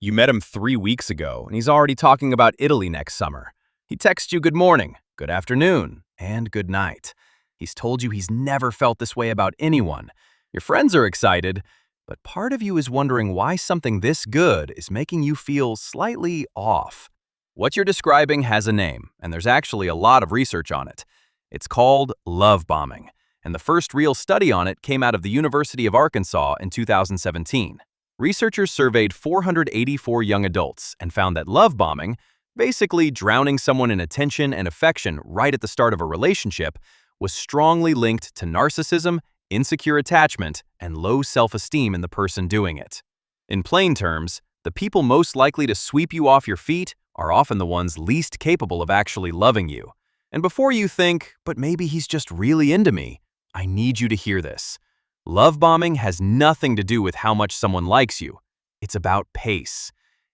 You met him 3 weeks ago, and he's already talking about Italy next summer. He texts you good morning, good afternoon, and good night. He's told you he's never felt this way about anyone. Your friends are excited, but part of you is wondering why something this good is making you feel slightly off. What you're describing has a name, and there's actually a lot of research on it. It's called love bombing, and the first real study on it came out of the University of Arkansas in 2017. Researchers surveyed 484 young adults and found that love bombing, basically drowning someone in attention and affection right at the start of a relationship, was strongly linked to narcissism, insecure attachment, and low self-esteem in the person doing it. In plain terms, the people most likely to sweep you off your feet are often the ones least capable of actually loving you. And before you think, but maybe he's just really into me, I need you to hear this. Love bombing has nothing to do with how much someone likes you. It's about pace.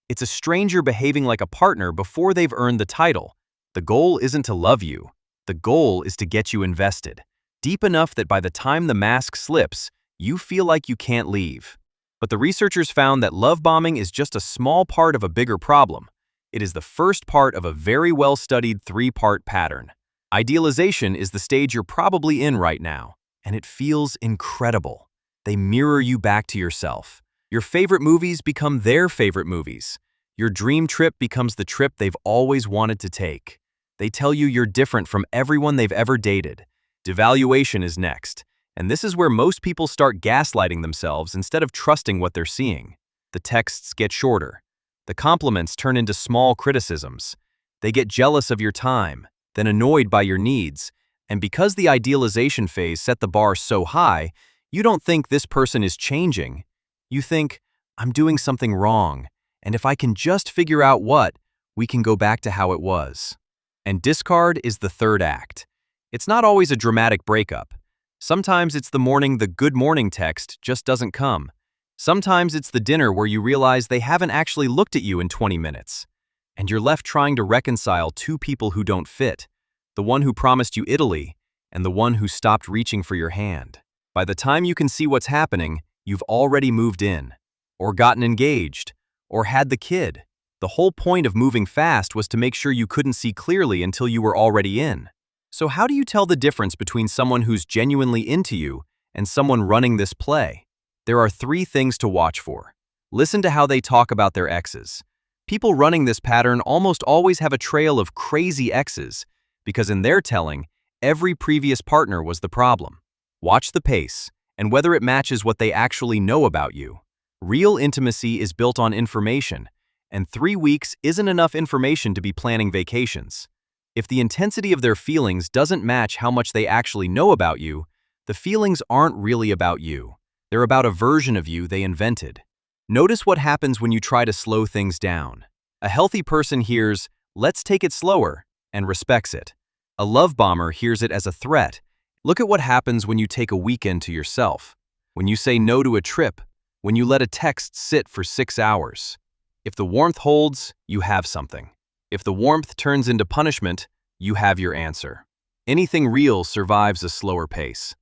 It's a stranger behaving like a partner before they've earned the title. The goal isn't to love you. The goal is to get you invested, deep enough that by the time the mask slips, you feel like you can't leave. But the researchers found that love bombing is just a small part of a bigger problem. It is the first part of a very well-studied three-part pattern. Idealization is the stage you're probably in right now. And it feels incredible. They mirror you back to yourself. Your favorite movies become their favorite movies. Your dream trip becomes the trip they've always wanted to take. They tell you you're different from everyone they've ever dated. Devaluation is next, and this is where most people start gaslighting themselves instead of trusting what they're seeing. The texts get shorter. The compliments turn into small criticisms. They get jealous of your time, then annoyed by your needs. And because the idealization phase set the bar so high, you don't think this person is changing. You think, I'm doing something wrong, and if I can just figure out what, we can go back to how it was. And discard is the third act. It's not always a dramatic breakup. Sometimes it's the morning the good morning text just doesn't come. Sometimes it's the dinner where you realize they haven't actually looked at you in 20 minutes. And you're left trying to reconcile two people who don't fit. The one who promised you Italy, and the one who stopped reaching for your hand. By the time you can see what's happening, you've already moved in, or gotten engaged, or had the kid. The whole point of moving fast was to make sure you couldn't see clearly until you were already in. So how do you tell the difference between someone who's genuinely into you and someone running this play? There are 3 things to watch for. Listen to how they talk about their exes. People running this pattern almost always have a trail of crazy exes, because in their telling, every previous partner was the problem. Watch the pace, and whether it matches what they actually know about you. Real intimacy is built on information, and 3 weeks isn't enough information to be planning vacations. If the intensity of their feelings doesn't match how much they actually know about you, the feelings aren't really about you. They're about a version of you they invented. Notice what happens when you try to slow things down. A healthy person hears, "Let's take it slower," and respects it. A love bomber hears it as a threat. Look at what happens when you take a weekend to yourself, when you say no to a trip, when you let a text sit for 6 hours. If the warmth holds, you have something. If the warmth turns into punishment, you have your answer. Anything real survives a slower pace.